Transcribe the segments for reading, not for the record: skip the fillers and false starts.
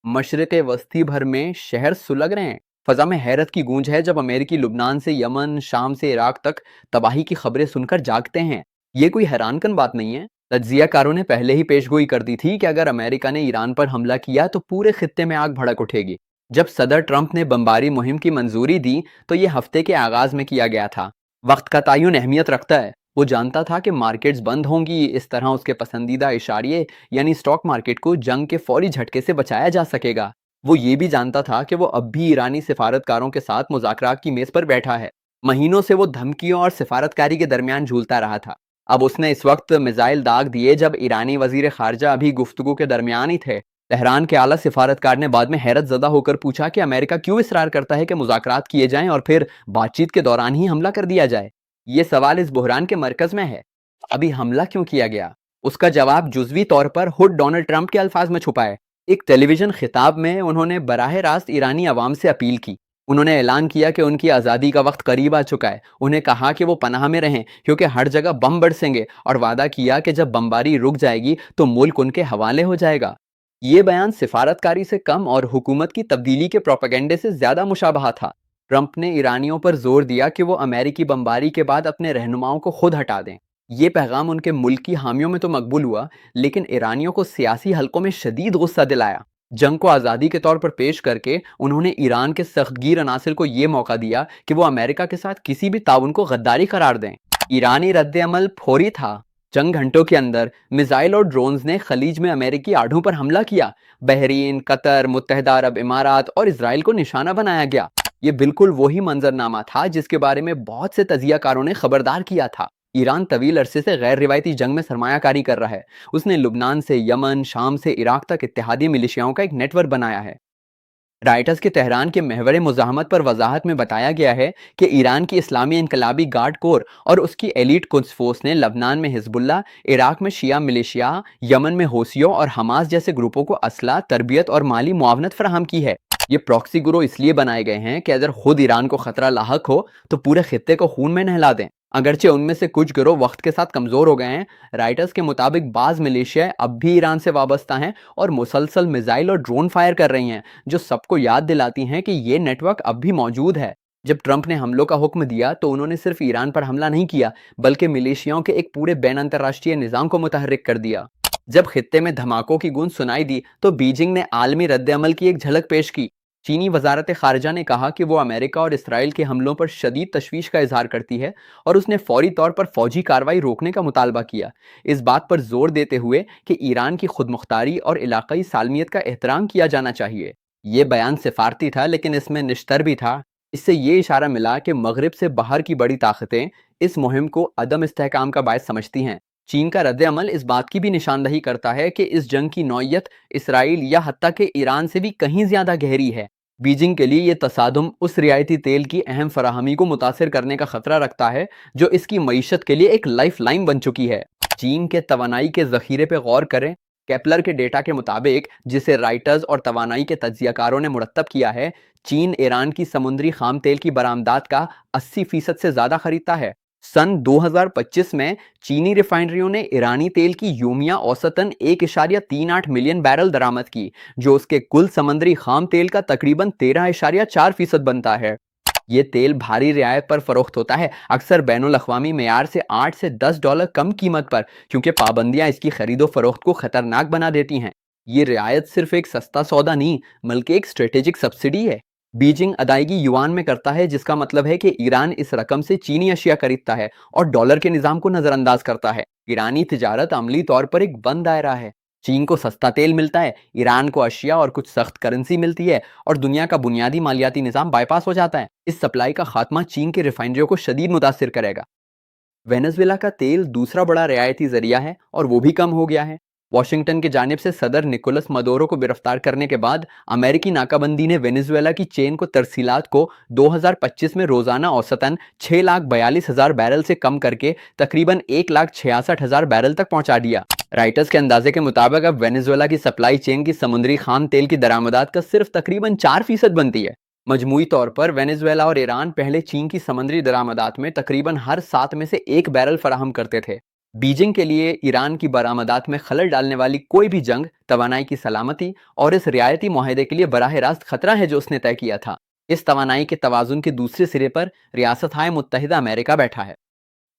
मशरिक़ वस्ती भर में शहर सुलग रहे हैं। फजा में हैरत की गूंज है जब अमेरिकी लुबनान से यमन, शाम से इराक तक तबाही की खबरें सुनकर जागते हैं। ये कोई हैरानकन बात नहीं है। तज्जियाकारों ने पहले ही पेशगोई कर दी थी कि अगर अमेरिका ने ईरान पर हमला किया तो पूरे खित्ते में आग भड़क उठेगी। जब सदर ट्रंप ने बमबारी मुहिम की मंजूरी दी तो ये हफ्ते के आगाज में किया गया था। वक्त का तयन अहमियत रखता है। वो जानता था कि मार्केट्स बंद होंगी, इस तरह उसके पसंदीदा इशारे यानी स्टॉक मार्केट को जंग के फौरी झटके से बचाया जा सकेगा। वो ये भी जानता था कि वो अब भी ईरानी सिफारतकारों के साथ मुज़ाकरात की मेज पर बैठा है। महीनों से वो धमकियों और सिफारतकारी के दरमियान झूलता रहा था। अब उसने इस वक्त मिसाइल दाग दिए जब ईरानी वजीर खारजा अभी गुफ्तगू के दरमियान ही थे। तेहरान के आला सिफारतकार ने बाद में हैरत ज़दा होकर पूछा कि अमेरिका क्यों इसरार करता है कि मुज़ाकरात किए जाएं और फिर बातचीत के दौरान ही हमला कर दिया जाए। ये सवाल इस बहरान के मरकज में है। अभी हमला क्यों किया गया? उसका जवाब जुज़वी तौर पर खुद डोनाल्ड ट्रंप के अल्फाज में छुपा है। एक टेलीविजन खिताब में उन्होंने बराह रास्त ईरानी अवाम से अपील की। उन्होंने ऐलान किया कि उनकी आज़ादी का वक्त करीब आ चुका है। उन्हें कहा कि वो पनाह में रहें क्योंकि हर जगह बम बरसेंगे, और वादा किया कि जब बमबारी रुक जाएगी तो मुल्क उनके हवाले हो जाएगा। ये बयान सिफारतकारी से कम और हुकूमत की तब्दीली के प्रोपेगेंडे से ज़्यादा मुशाबहा था। ट्रंप ने ईरानियों पर जोर दिया कि वो अमेरिकी बमबारी के बाद अपने रहनुमाओं को खुद हटा दें। ये पैगाम उनके मुल्क की हामियों में तो मकबूल हुआ, लेकिन ईरानियों को सियासी हलकों में शदीद गुस्सा दिलाया। जंग को आज़ादी के तौर पर पेश करके उन्होंने ईरान के सख्तगीर अनासिर को ये मौका दिया कि वो अमेरिका के साथ किसी भी ताउन को गद्दारी करार दें। ईरानी रद्द अमल फौरी था। चंद घंटों के अंदर मिसाइल और ड्रोन्स ने खलीज में अमेरिकी आढ़ों पर हमला किया। बहरीन, कतर, मुत्तहिदा अरब इमारात और इसराइल को निशाना बनाया गया। ये बिल्कुल वही मंजरनामा था जिसके बारे में बहुत से तजियाकारों ने खबरदार किया था। ईरान तवील अरसे से गैर रिवायती जंग में सरमायाकारी कर रहा है। उसने लुबनान से यमन, शाम से इराक तक इत्तेहादी मिलिशियाओं का एक नेटवर्क बनाया है। राइटर्स के तेहरान के महवर मुज़ाहमत पर वजाहत में बताया गया है कि ईरान की इस्लामी इनकलाबी गार्ड कोर और उसकी एलीट कुद्स फोर्स ने लबनान में हिजबुल्ला, इराक में शिया मिलिशिया, यमन में होसियों और हमास जैसे ग्रुपों को असला, तरबियत और माली मुआवनत फराहम की है। ये प्रॉक्सी ग्रोह इसलिए बनाए गए हैं कि अगर खुद ईरान को खतरा लाहक हो तो पूरे खित्ते को खून में नहला दें। अगरचे उनमें से कुछ गिरोह वक्त के साथ कमज़ोर हो गए हैं, राइटर्स के मुताबिक बाज़ मिलिशिया अब भी ईरान से वाबस्ता हैं और मुसलसल मिसाइल और ड्रोन फायर कर रही हैं, जो सबको याद दिलाती हैं कि ये नेटवर्क अब भी मौजूद है। जब ट्रंप ने हमलों का हुक्म दिया तो उन्होंने सिर्फ ईरान पर हमला नहीं किया, बल्कि मिलिशियाओं के एक पूरे बैन अंतर्राष्ट्रीय निज़ाम को मुतहर्रिक कर दिया। जब खित्ते में धमाकों की गूंज सुनाई दी तो बीजिंग ने आलमी रद्द अमल की एक झलक पेश की। चीनी वजारत खारजा ने कहा कि वो अमेरिका और इसराइल के हमलों पर शदीद तशवीश का इजहार करती है और उसने फौरी तौर पर फौजी कार्रवाई रोकने का मुतालबा किया, इस बात पर जोर देते हुए कि ईरान की खुदमुख्तारी और इलाकाई सालमियत का एहतराम किया जाना चाहिए। ये बयान सिफारती था, लेकिन इसमें निश्तर भी था। इससे ये इशारा मिला कि मगरिब से बाहर की बड़ी ताकतें इस मुहिम को अदम इस्तेहकाम का बायस समझती हैं। चीन का रद्द अमल इस बात की भी निशानदही करता है कि इस जंग की नौयत इसराइल या हत्ता के ईरान से भी कहीं ज्यादा गहरी है। बीजिंग के लिए ये तसादुम उस रियायती तेल की अहम फराहमी को मुतासिर करने का खतरा रखता है जो इसकी मईशत के लिए एक लाइफ लाइन बन चुकी है। चीन के तवानाई के जखीरे पर गौर करें। केपलर के डेटा के मुताबिक, जिसे राइटर्स और तवानाई के तज्जियाकारों ने मुरतब किया है, चीन ईरान की समुद्री खाम तेल की बरामदात का 80% से ज्यादा खरीदता है। सन 2025 में चीनी रिफाइनरियों ने ईरानी तेल की योमिया औसतन 1.38 मिलियन बैरल दरामद की, जो उसके कुल समंदरी खाम तेल का तकरीबन 13.4% बनता है। ये तेल भारी रियायत पर फरोख्त होता है, अक्सर बैनुल अक़वामी मेयार से $8 से $10 कम कीमत पर, क्योंकि पाबंदियां इसकी खरीदो फरोख्त को खतरनाक बना देती हैं। ये रियायत सिर्फ एक सस्ता सौदा नहीं, बल्कि एक स्ट्रेटेजिक सब्सिडी है। बीजिंग अदायगी युआन में करता है, जिसका मतलब है कि ईरान इस रकम से चीनी अशिया खरीदता है और डॉलर के निज़ाम को नज़रअंदाज करता है। ईरानी तिजारत अमली तौर पर एक बंद दायरा है। चीन को सस्ता तेल मिलता है, ईरान को अशिया और कुछ सख्त करेंसी मिलती है, और दुनिया का बुनियादी मालियाती निज़ाम बाईपास हो जाता है। इस सप्लाई का खात्मा चीन के रिफाइनरियों को शदीद मुतासिर करेगा। वेनेजुएला का तेल दूसरा बड़ा रियायती जरिया है और वो भी कम हो गया है। वाशिंगटन की जानिब से सदर निकोलस मदोरो को गिरफ्तार करने के बाद अमेरिकी नाकाबंदी ने वेनेजुएला की चेन को तरसीलात को 2025 में रोजाना औसतन 6,42,000 बैरल से कम करके तकरीबन 1,66,000 बैरल तक पहुंचा दिया। राइटर्स के अंदाजे के मुताबिक अब वेनेजुएला की सप्लाई चेन की समुद्री खाम तेल की दरामदात का सिर्फ तकरीबन 4% बनती है। मजमूई तौर पर वेनेजुएला और ईरान पहले चीन की समुद्री दरामदात में तकरीबन हर 7 में से 1 बैरल फराहम करते थे। बीजिंग के लिए ईरान की बरामदात में खलल डालने वाली कोई भी जंग तवानाई की सलामती और इस रियायती मुआहदे के लिए बराह रास्त खतरा है जो उसने तय किया था। इस तवानाई के तवाजुन के दूसरे सिरे पर रियासत मुत्तहिदा अमेरिका बैठा है।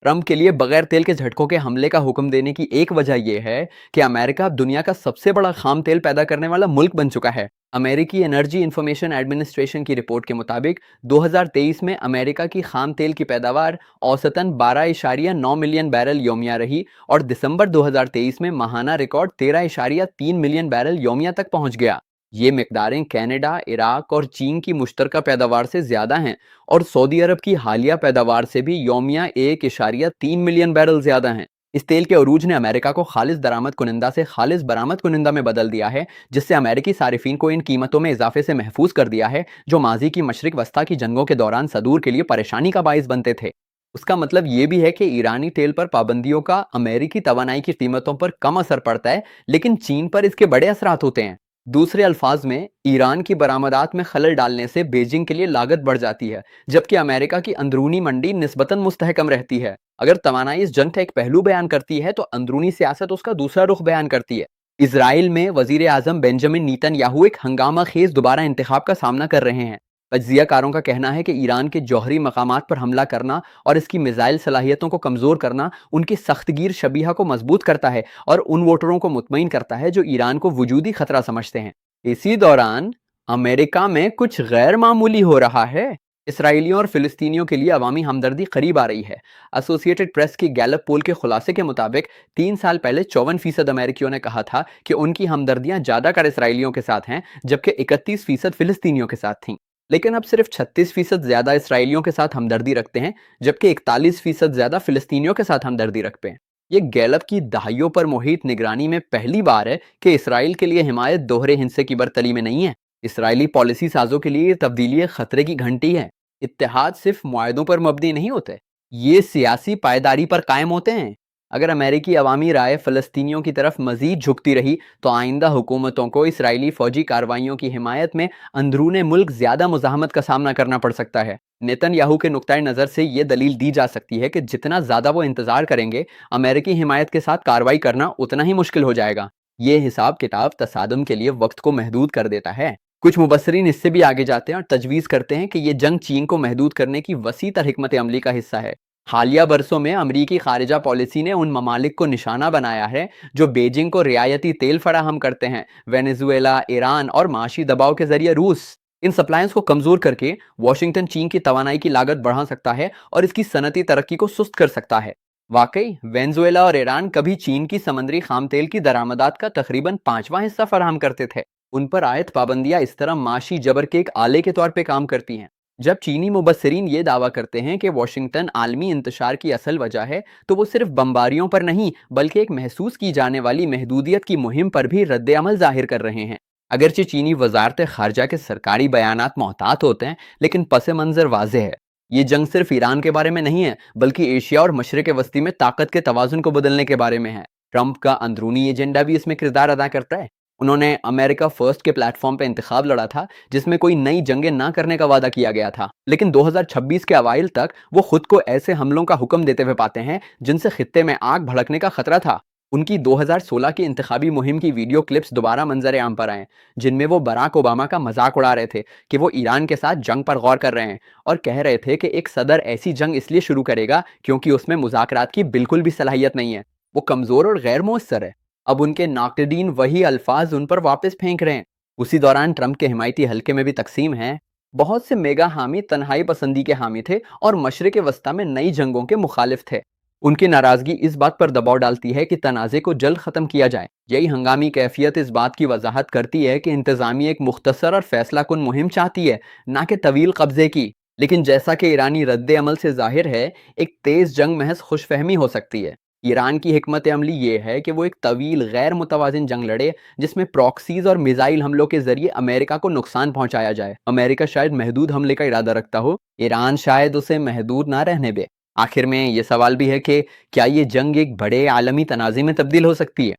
ट्रंप के लिए बगैर तेल के झटकों के हमले का हुक्म देने की एक वजह यह है कि अमेरिका अब दुनिया का सबसे बड़ा खाम तेल पैदा करने वाला मुल्क बन चुका है। अमेरिकी एनर्जी इंफॉर्मेशन एडमिनिस्ट्रेशन की रिपोर्ट के मुताबिक 2023 में अमेरिका की खाम तेल की पैदावार औसतन 12.9 मिलियन बैरल योमिया रही और दिसंबर 2023 में माहाना रिकॉर्ड 13.3 मिलियन बैरल योमिया तक पहुंच गया। ये मिकदारें कनाडा, इराक और चीन की मुश्तरका पैदावार से ज्यादा हैं और सऊदी अरब की हालिया पैदावार से भी यौमिया 1.3 मिलियन बैरल ज्यादा हैं। इस तेल के अरूज ने अमेरिका को खालिस दरामद कुनिंदा से खालिस बरामद कुनिंदा में बदल दिया है, जिससे अमेरिकी सारिफीन को इन कीमतों में इजाफे से महफूज कर दिया है जो माजी की मशरिक वस्ता की जंगों के दौरान सदूर के लिए परेशानी का बाइस बनते थे। उसका मतलब ये भी है कि ईरानी तेल पर पाबंदियों का अमेरिकी तवानाई की कीमतों पर कम असर पड़ता है, लेकिन चीन पर इसके बड़े असरात होते हैं। दूसरे अल्फाज में, ईरान की बरामदात में खलल डालने से बीजिंग के लिए लागत बढ़ जाती है, जबकि अमेरिका की अंदरूनी मंडी निस्बतन मुस्तहकम रहती है। अगर तवानाई इस जंग का एक पहलू बयान करती है तो अंदरूनी सियासत उसका दूसरा रुख बयान करती है। इसराइल में वजीर आजम बेंजामिन नेतन्याहू एक हंगामा खेज दोबारा इंतखाब का सामना कर रहे हैं। तज्जियाकारों का कहना है कि ईरान के जौहरी मकामात पर हमला करना और इसकी मिसाइल सलाहियतों को कमज़ोर करना उनकी सख्तगीर शबीहा को मजबूत करता है और उन वोटरों को मुतमईन करता है जो ईरान को वजूदी खतरा समझते हैं। इसी दौरान अमेरिका में कुछ गैर मामूली हो रहा है। इसराइलियों और फिलिस्तीनियों के लिए अवामी हमदर्दी करीब आ रही है। एसोसिएटेड प्रेस की गैलप पोल के खुलासे के मुताबिक 3 साल पहले 54% अमेरिकियों ने कहा था कि उनकी हमदर्दियां ज़्यादातर इसराइलियों के साथ हैं, जबकि 31% फिलिस्तीनियों के साथ थीं। लेकिन अब सिर्फ 36% ज्यादा इसराइलियों के साथ हमदर्दी रखते हैं, जबकि 41% ज्यादा फिलिस्तीनियों के साथ हमदर्दी रखते हैं। ये गैलप की दहाइयों पर मुहित निगरानी में पहली बार है कि इसराइल के लिए हिमायत दोहरे हिंसे की बरतरी में नहीं है। इसराइली पॉलिसी साजों के लिए ये तब्दीली खतरे की घंटी है। इत्तेहाद सिर्फ मुआहदों पर मबनी नहीं होते, ये सियासी पायदारी पर कायम होते हैं। अगर अमेरिकी अवामी राय फ़लस्तीनियों की तरफ मजीद झुकती रही तो आइंदा हुकूमतों को इसराइली फौजी कार्रवाइयों की हिमायत में अंदरूने मुल्क ज्यादा मुज़ाहमत का सामना करना पड़ सकता है। नेतन्याहू के नुक्ताए नज़र से ये दलील दी जा सकती है कि जितना ज़्यादा वो इंतज़ार करेंगे, अमेरिकी हिमायत के साथ कार्रवाई करना उतना ही मुश्किल हो जाएगा। ये हिसाब किताब तसादम के लिए वक्त को महदूद कर देता है। कुछ मुबस्सरीन इससे भी आगे जाते हैं और तजवीज़ करते हैं कि ये जंग चीन को महदूद करने की वसी तर हिकमत अमली का हिस्सा है। हालिया बरसों में अमरीकी खारिजा पॉलिसी ने उन ममालिक को निशाना बनाया है जो बीजिंग को रियायती तेल फराहम करते हैं। वेनेजुएला, ईरान और माशी दबाव के जरिए रूस। इन सप्लायंस को कमजोर करके वाशिंगटन चीन की तवानाई की लागत बढ़ा सकता है और इसकी सनती तरक्की को सुस्त कर सकता है। वाकई वेनेजुएला और ईरान कभी चीन की समंदरी खाम तेल की दरामदात का तकरीबन 5वां हिस्सा फराहम करते थे। उन पर आयत पाबंदियां इस तरह माशी जबर के एक आले के तौर पर काम करती हैं। जब चीनी मुबस्सरीन ये दावा करते हैं कि वाशिंगटन आलमी इंतशार की असल वजह है, तो वो सिर्फ बमबारियों पर नहीं बल्कि एक महसूस की जाने वाली महदूदियत की मुहिम पर भी रद्द-ए-अमल जाहिर कर रहे हैं। अगरचे चीनी वजारत खारजा के सरकारी बयानात मोहतात होते हैं, लेकिन पस मंजर वाज़ेह है। ये जंग सिर्फ ईरान के बारे में नहीं है, बल्कि एशिया और मशरिक वस्ती में ताकत के तवाजुन को बदलने के बारे में है। ट्रंप का अंदरूनी एजेंडा भी इसमें किरदार अदा करता है। उन्होंने अमेरिका फर्स्ट के प्लेटफॉर्म पर इंतखाब लड़ा था, जिसमें कोई नई जंगें ना करने का वादा किया गया था, लेकिन 2026 के अवाइल तक वो खुद को ऐसे हमलों का हुक्म देते हुए पाते हैं जिनसे खित्ते में आग भड़कने का खतरा था। उनकी 2016 की इंतखाबी मुहिम की वीडियो क्लिप्स दोबारा मंजर आम पर आए, जिनमें वो बराक ओबामा का मजाक उड़ा रहे थे कि वो ईरान के साथ जंग पर गौर कर रहे हैं और कह रहे थे कि एक सदर ऐसी जंग इसलिए शुरू करेगा क्योंकि उसमें मुज़ाकरात की बिल्कुल भी सलाहियत नहीं है, वो कमज़ोर और गैर मुअस्सर है। अब उनके नाक़दीन वही अल्फाज उन पर वापस फेंक रहे हैं। उसी दौरान ट्रंप के हिमायती हल्के में भी तकसीम है। बहुत से मेगा हामी तन्हाई पसंदी के हामी थे और मशरिक़ वस्ता में नई जंगों के मुखालिफ थे। उनकी नाराजगी इस बात पर दबाव डालती है कि तनाज़े को जल्द ख़त्म किया जाए। यही हंगामी कैफियत इस बात की वजाहत करती है कि इंतज़ामिया एक मुख्तसर और फैसला कुन मुहिम चाहती है, ना कि तवील कब्ज़े की। लेकिन जैसा कि ईरानी रद्द अमल से जाहिर है, एक तेज़ जंग महज खुशफहमी हो सकती है। ईरान की हिकमत अमली ये है कि वो एक तवील गैर मुतवाज़िन जंग लड़े, जिसमें प्रॉक्सीज और मिसाइल हमलों के जरिए अमेरिका को नुकसान पहुंचाया जाए। अमेरिका शायद महदूद हमले का इरादा रखता हो, ईरान शायद उसे महदूद ना रहने दे। आखिर में ये सवाल भी है कि क्या ये जंग एक बड़े आलमी तनाज़े में तब्दील हो सकती है?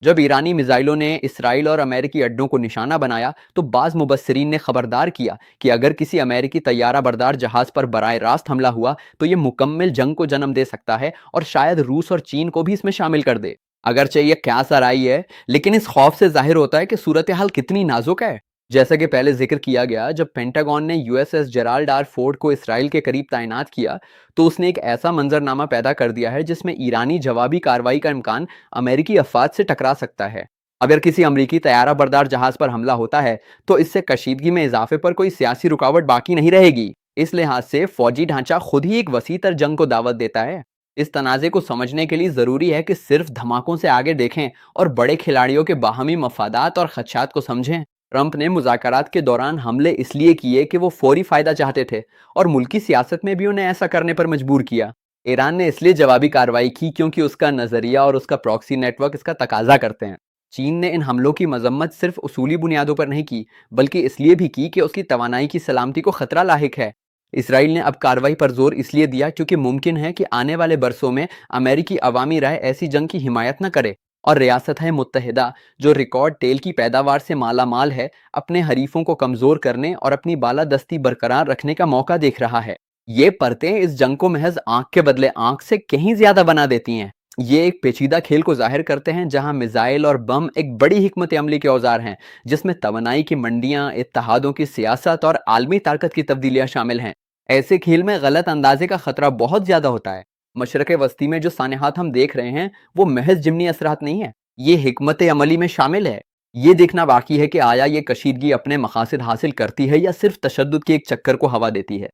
जब ईरानी मिसाइलों ने इसराइल और अमेरिकी अड्डों को निशाना बनाया तो बाज मुबस्सिरीन ने खबरदार किया कि अगर किसी अमेरिकी तैयारा बरदार जहाज पर बराह रास्त हमला हुआ तो ये मुकम्मल जंग को जन्म दे सकता है और शायद रूस और चीन को भी इसमें शामिल कर दे। अगरचे ये क्या सराई है, लेकिन इस खौफ से जाहिर होता है कि सूरत हाल कितनी नाजुक है। जैसा कि पहले जिक्र किया गया, जब पेंटागन ने यूएसएस जेराल्ड आर फोर्ड को इसराइल के करीब तैनात किया तो उसने एक ऐसा मंजरनामा पैदा कर दिया है जिसमें ईरानी जवाबी कार्रवाई का इम्कान अमेरिकी अफवाज से टकरा सकता है। अगर किसी अमेरिकी तैयारा बरदार जहाज पर हमला होता है तो इससे कशीदगी में इजाफे पर कोई सियासी रुकावट बाकी नहीं रहेगी। इस लिहाज से फौजी ढांचा खुद ही एक वसी तर जंग को दावत देता है। इस तनाज़े को समझने के लिए ज़रूरी है कि सिर्फ धमाकों से आगे देखें और बड़े खिलाड़ियों के बाहमी मफादात और खदशात को समझें। ट्रंप ने मुज़ाकरात के दौरान हमले इसलिए किए कि वो फौरी फ़ायदा चाहते थे और मुल्की सियासत में भी उन्हें ऐसा करने पर मजबूर किया। ईरान ने इसलिए जवाबी कार्रवाई की क्योंकि उसका नज़रिया और उसका प्रॉक्सी नेटवर्क इसका तकाजा करते हैं। चीन ने इन हमलों की मजम्मत सिर्फ उसूली बुनियादों पर नहीं की, बल्कि इसलिए भी की कि उसकी तवानाई की सलामती को खतरा लाहिक है। इसराइल ने अब कार्रवाई पर जोर इसलिए दिया क्योंकि मुमकिन है कि आने वाले बरसों में अमेरिकी अवामी राय ऐसी जंग की हिमायत न करे और रियासत मुत्तहिदा, जो रिकॉर्ड तेल की पैदावार से माला माल है, अपने हरीफों को कमज़ोर करने और अपनी बालादस्ती बरकरार रखने का मौका देख रहा है। ये परतें इस जंग को महज आंख के बदले आंख से कहीं ज़्यादा बना देती हैं। ये एक पेचीदा खेल को जाहिर करते हैं जहां मिसाइल और बम एक बड़ी हिकमत अमली के औजार हैं, जिसमें तवानाई की मंडियां, इत्तेहादों की सियासत और आलमी ताकत की तब्दीलियां शामिल हैं। ऐसे खेल में गलत अंदाजे का खतरा बहुत ज़्यादा होता है। मशरक़ वस्ती में जो सानहात हम देख रहे हैं वो महज जिमनी असरात नहीं है, ये हिकमत अमली में शामिल है। ये देखना बाकी है कि आया ये कशीदगी अपने मकासद हासिल करती है या सिर्फ तशद्दुद के एक चक्कर को हवा देती है।